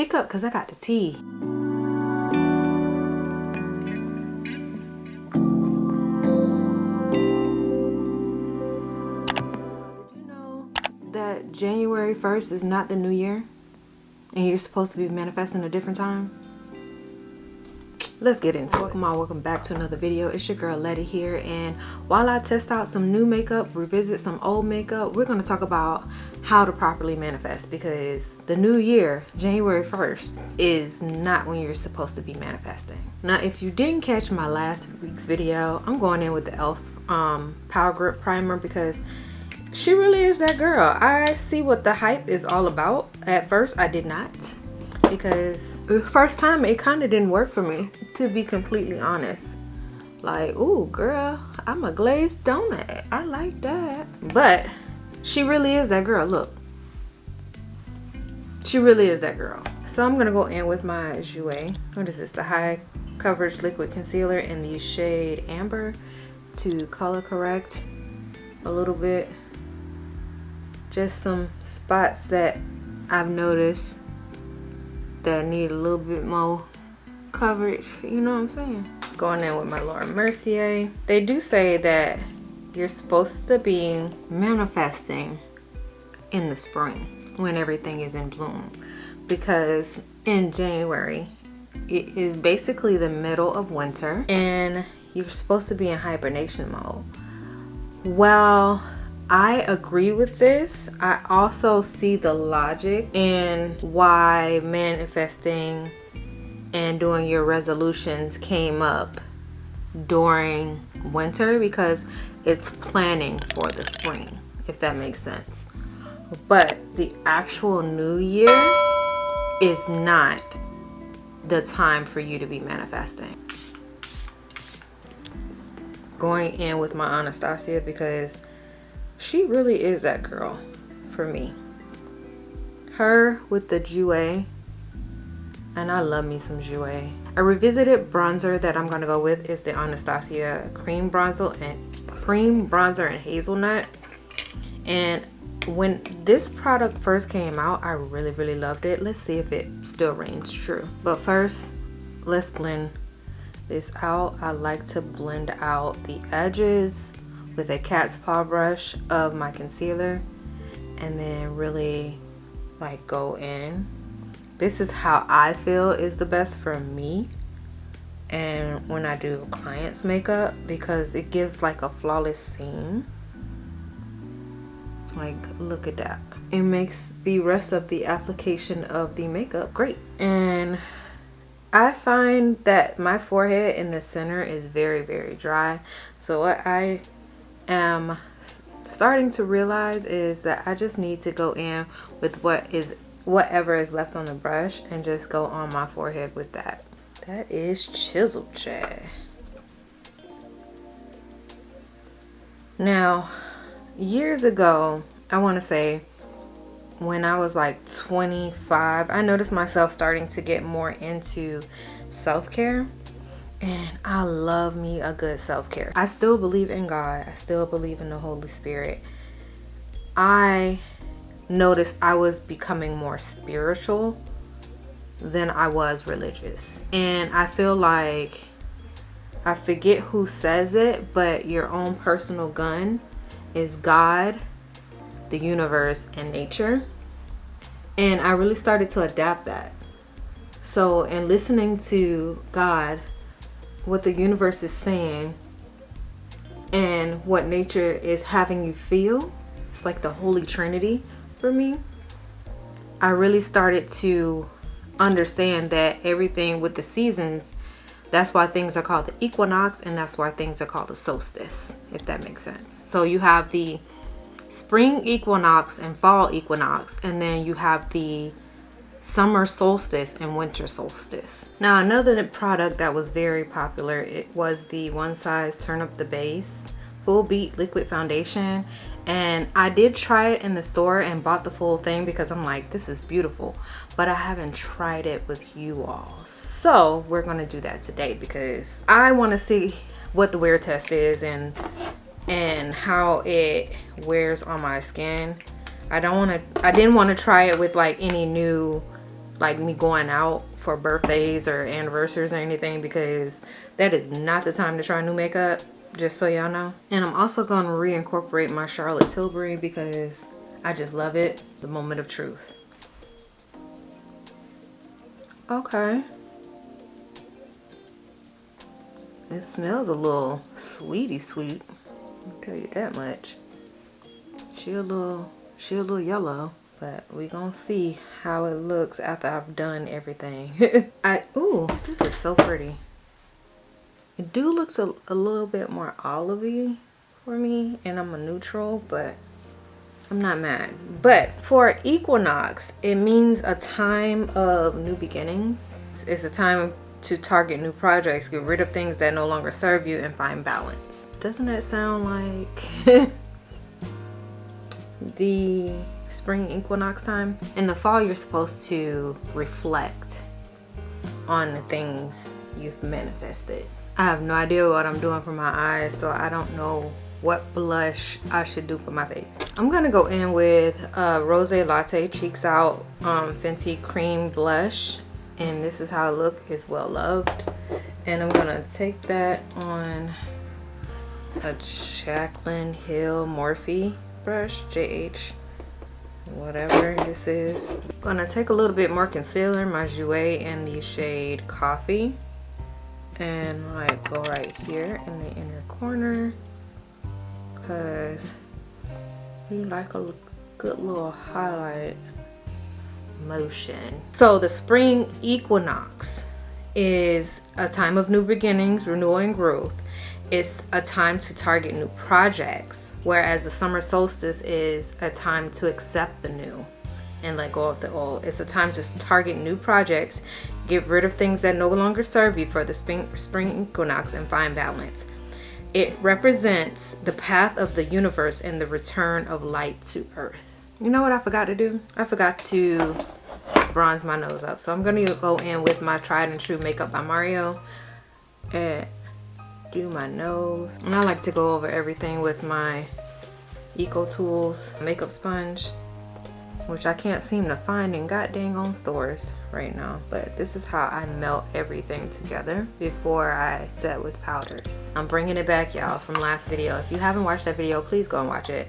Pick up because I got the tea. Did you know that January 1st is not the new year? And you're supposed to be manifesting a different time? Let's get into it. Welcome back to another video. It's your girl Letty here, and while I test out some new makeup, revisit some old makeup, we're going to talk about how to properly manifest, because the new year, January 1st, is not when you're supposed to be manifesting. Now, if you didn't catch my last week's video, I'm going in with the e.l.f. Power Grip Primer because she really is that girl. I see what the hype is all about. At first, I did not, because the first time it kind of didn't work for me, to be completely honest. Like, ooh, girl, I'm a glazed donut. I like that. But she really is that girl. Look, she really is that girl. So I'm gonna go in with my Jouer. What is this? The High Coverage Liquid Concealer in the shade Amber to color correct a little bit. Just some spots that I've noticed that need a little bit more coverage, you know what I'm saying? Going in with my Laura Mercier. They do say that you're supposed to be manifesting in the spring when everything is in bloom, because in January it is basically the middle of winter and you're supposed to be in hibernation mode. Well, I agree with this. I also see the logic in why manifesting and doing your resolutions came up during winter, because it's planning for the spring, if that makes sense. But the actual new year is not the time for you to be manifesting. Going in with my Anastasia because she really is that girl for me. Her with the Jouer, and I love me some Jouer. A revisited bronzer that I'm gonna go with is the Anastasia Cream Bronzer and Hazelnut. And when this product first came out, I really loved it. Let's see if it still reigns true. But first, let's blend this out. I like to blend out the edges with a cat's paw brush of my concealer, and then really like go in. This is how I feel is the best for me, and when I do clients makeup, because it gives like a flawless seam. Like, look at that. It makes the rest of the application of the makeup great. And I find that my forehead in the center is very dry, so what I am starting to realize is that I just need to go in with whatever is left on the brush and just go on my forehead with that. That is chiseled, Chad. Now, years ago, I want to say when I was like 25, I noticed myself starting to get more into self-care. And I love me a good self-care. I still believe in God. I still believe in the Holy Spirit. I noticed I was becoming more spiritual than I was religious. And I feel like, I forget who says it, but your own personal gun is God, the universe, and nature. And I really started to adapt that. So in listening to God, what the universe is saying, and what nature is having you feel, it's like the Holy Trinity for me. I really started to understand that everything with the seasons, that's why things are called the equinox, and that's why things are called the solstice, if that makes sense. So you have the spring equinox and fall equinox, and then you have the summer solstice and winter solstice. Now, another product that was very popular, it was the OneSize Turn Up the Base Full Beat Liquid Foundation. And I did try it in the store and bought the full thing because I'm like, this is beautiful, but I haven't tried it with you all. So we're gonna do that today because I want to see what the wear test is and how it wears on my skin. I didn't want to try it with like any new like me going out for birthdays or anniversaries or anything, because that is not the time to try new makeup, just so y'all know. And I'm also going to reincorporate my Charlotte Tilbury because I just love it. The moment of truth. Okay. It smells a little sweetie sweet. I'll tell you that much. She a little yellow, but we gonna see how it looks after I've done everything. Ooh, this is so pretty. It looks a little bit more olivey for me, and I'm a neutral, but I'm not mad. But for equinox, it means a time of new beginnings. It's a time to target new projects, get rid of things that no longer serve you, and find balance. Doesn't that sound like the spring equinox time? In the fall, you're supposed to reflect on the things you've manifested. I have no idea what I'm doing for my eyes, so I don't know what blush I should do for my face. I'm gonna go in with Rose Latte Cheeks Out Fenty Cream Blush, and this is how it looks. It's well loved. And I'm gonna take that on a Jaclyn Hill Morphe brush, JH, whatever this is. I'm gonna take a little bit more concealer, my Jouer in the shade Coffee, and like go right here in the inner corner, because you like a good little highlight motion. So the spring equinox is a time of new beginnings, renewal, and growth. It's a time to target new projects, whereas the summer solstice is a time to accept the new and let go of the old. It's a time to target new projects, get rid of things that no longer serve you for the spring equinox, and find balance. It represents the path of the universe and the return of light to earth. You know what I forgot to do? I forgot to bronze my nose up. So I'm going to go in with my tried and true Makeup by Mario and do my nose. And I like to go over everything with my Eco Tools makeup sponge, which I can't seem to find in god dang on stores right now. But this is how I melt everything together before I set with powders. I'm bringing it back, y'all, from last video. If you haven't watched that video, please go and watch it.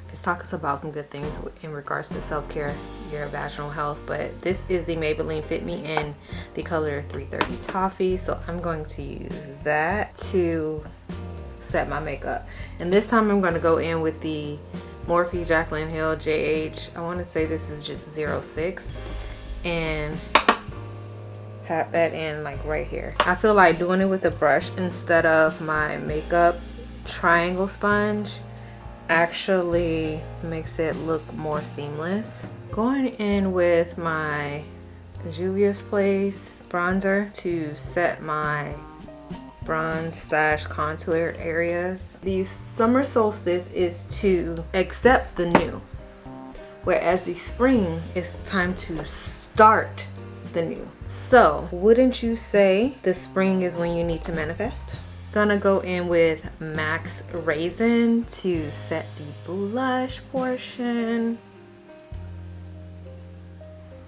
It's talking about some good things in regards to self-care, your vaginal health. But this is the Maybelline Fit Me in the color 330 Toffee. So I'm going to use that to set my makeup. And this time I'm going to go in with the Morphe Jaclyn Hill JH. I want to say this is just 06. And pat that in like right here. I feel like doing it with a brush instead of my makeup triangle sponge actually makes it look more seamless. Going in with my Juvia's Place bronzer to set my bronze / contour areas. The summer solstice is to accept the new, whereas the spring is time to start the new. So wouldn't you say the spring is when you need to manifest? Gonna go in with Max Raisin to set the blush portion.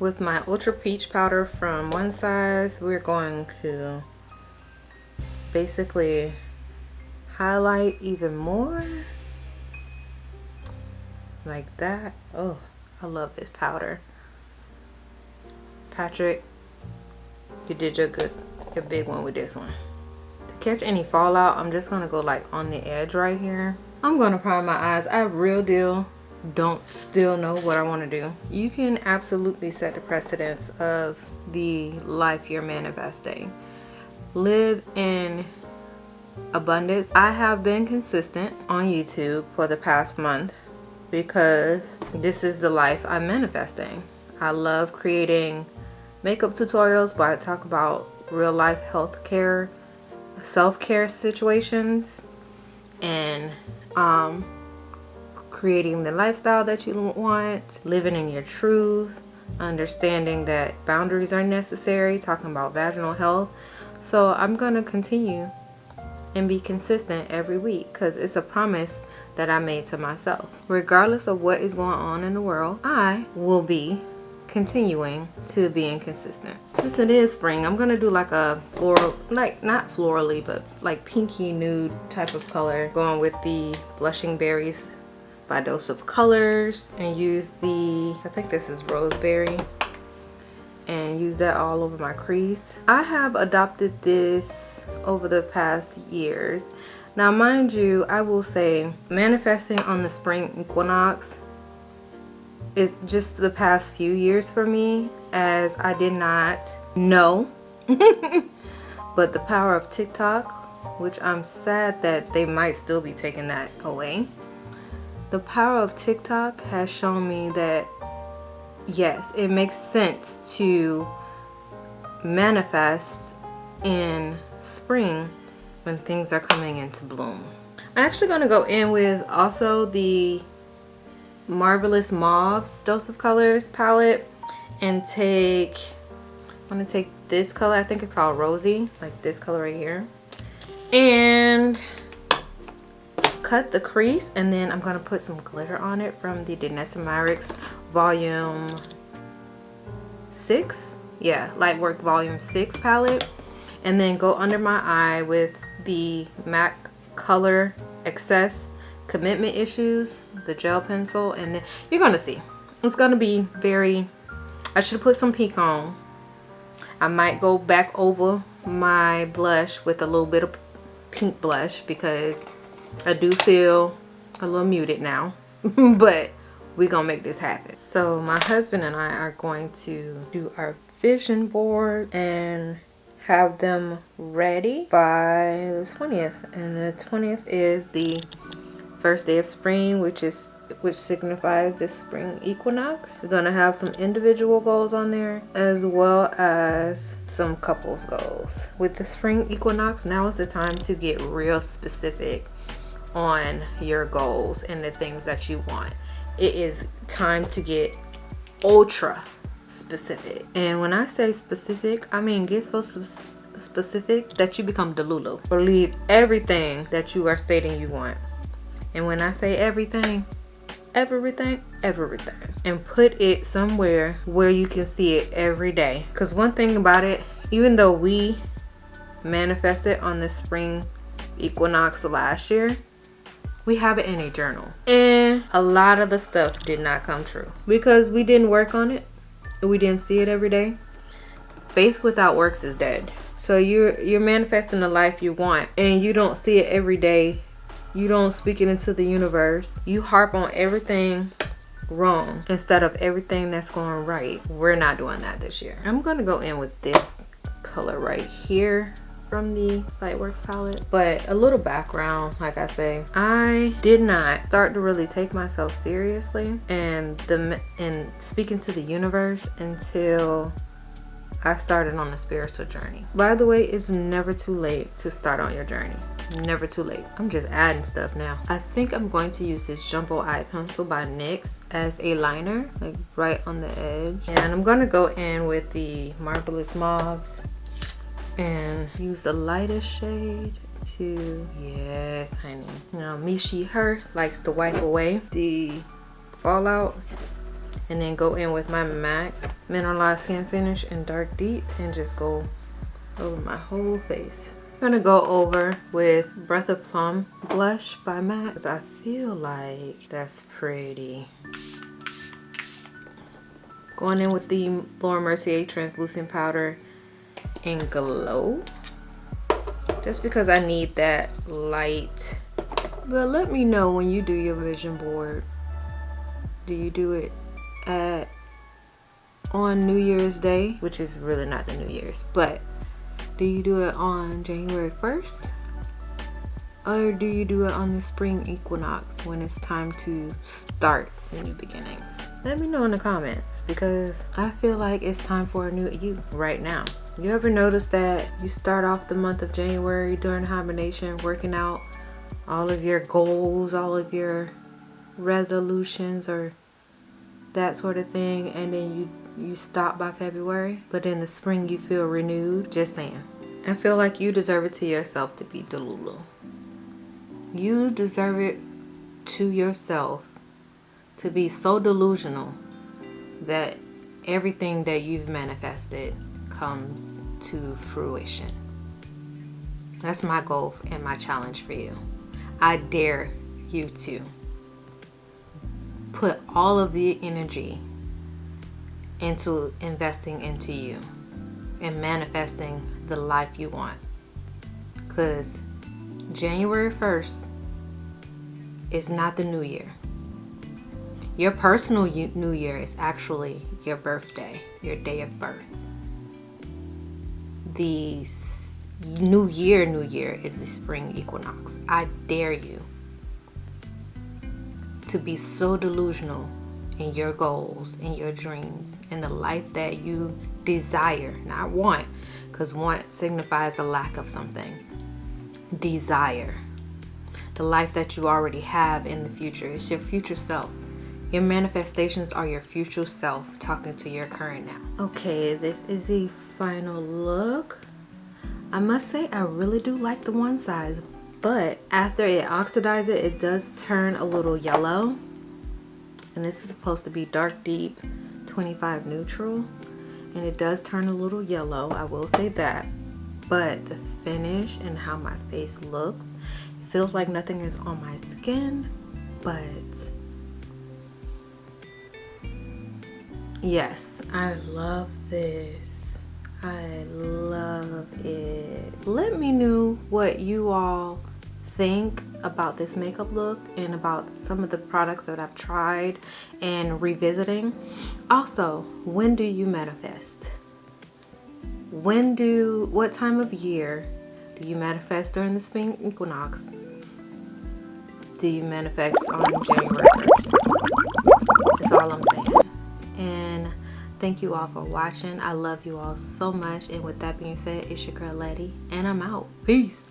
With my Ultra Peach powder from OneSize, we're going to basically highlight even more. Like that. Oh, I love this powder. Patrick, you did your big one with this one. Catch any fallout, I'm just gonna go like on the edge right here. I'm gonna prime my eyes. I real deal don't still know what I want to do. You can absolutely set the precedence of the life you're manifesting. Live in abundance. I have been consistent on YouTube for the past month because this is the life I'm manifesting. I love creating makeup tutorials, but I talk about real life health care, self-care situations, and creating the lifestyle that you want, living in your truth, understanding that boundaries are necessary, talking about vaginal health. So I'm gonna continue and be consistent every week because it's a promise that I made to myself. Regardless of what is going on in the world, I will be continuing to being consistent. Since it is spring, I'm gonna do like a floral, like not florally, but like pinky nude type of color, going with the Blushing Berries by Dose of Colors, and use the, I think this is Roseberry, and use that all over my crease. I have adopted this over the past years. Now mind you, I will say manifesting on the spring equinox is just the past few years for me, as I did not know. But the power of TikTok, which I'm sad that they might still be taking that away. The power of TikTok has shown me that yes, it makes sense to manifest in spring when things are coming into bloom. I'm actually going to go in with also the Marvelous Mauves Dose of Colors palette and I'm going to take this color, I think it's called Rosy, like this color right here, and cut the crease, and then I'm going to put some glitter on it from the Danessa Myricks Volume 6, yeah, Lightwork Volume 6 palette, and then go under my eye with the MAC Color Excess Commitment Issues, the gel pencil, and then you're gonna see it's gonna be very, I should put some pink on. I might go back over my blush with a little bit of pink blush because I do feel a little muted now. But we're gonna make this happen. So my husband and I are going to do our vision board and have them ready by the 20th, and the 20th is the first day of spring, which signifies the spring equinox. We're gonna have some individual goals on there as well as some couples goals. With the spring equinox, now is the time to get real specific on your goals and the things that you want. It is time to get ultra specific, and when I say specific, I mean get so specific that you become Delulu. Believe everything that you are stating you want. And when I say everything, everything, and put it somewhere where you can see it every day. Because one thing about it, even though we manifested on the spring equinox last year, we have it in a journal, and a lot of the stuff did not come true because we didn't work on it. We didn't see it every day. Faith without works is dead. So you're manifesting the life you want, and you don't see it every day. You don't speak it into the universe. You harp on everything wrong instead of everything that's going right. We're not doing that this year. I'm going to go in with this color right here from the Lightworks palette. But a little background, like I say, I did not start to really take myself seriously and speaking to the universe until I started on a spiritual journey. By the way, it's never too late to start on your journey. Never too late. I'm just adding stuff now. I think I'm going to use this Jumbo Eye Pencil by NYX as a liner, like right on the edge. And I'm going to go in with the Marvelous Mauves and use the lightest shade to, yes honey, you know, me, she, her likes to wipe away the fallout, and then go in with my MAC Mineralized Skin Finish in Dark Deep and just go over my whole face. I'm gonna go over with Breath of Plum blush by MAC because I feel like that's pretty. Going in with the Laura Mercier translucent powder in Glow, just because I need that light. But let me know when you do your vision board. Do you do it on New Year's Day, which is really not the New Year's, but do you do it on January 1st? Or do you do it on the spring equinox when it's time to start new beginnings? Let me know in the comments, because I feel like it's time for a new you right now. You ever notice that you start off the month of January during hibernation working out all of your goals, all of your resolutions or that sort of thing, and then you stop by February, but in the spring you feel renewed? Just saying. I feel like you deserve it to yourself to be Delulu. You deserve it to yourself to be so delusional that everything that you've manifested comes to fruition. That's my goal and my challenge for you. I dare you to put all of the energy into investing into you and manifesting the life you want. Because January 1st is not the new year. Your personal new year is actually your birthday, your day of birth. The new year is the spring equinox. I dare you to be so delusional in your goals, in your dreams, in the life that you desire, not want, because want signifies a lack of something. Desire. The life that you already have in the future. It's your future self. Your manifestations are your future self talking to your current now. Okay, this is the final look. I must say I really do like the OneSize, but after it oxidizes, it does turn a little yellow. And this is supposed to be dark deep 25 neutral, and it does turn a little yellow, I will say that. But the finish and how my face looks, it feels like nothing is on my skin, but yes, I love this. I love it. Let me know what you all think about this makeup look and about some of the products that I've tried and revisiting. Also, when do you manifest? What time of year do you manifest during the spring equinox? Do you manifest on January 1st? That's all I'm saying. And thank you all for watching. I love you all so much. And with that being said, it's your girl Letty, and I'm out. Peace.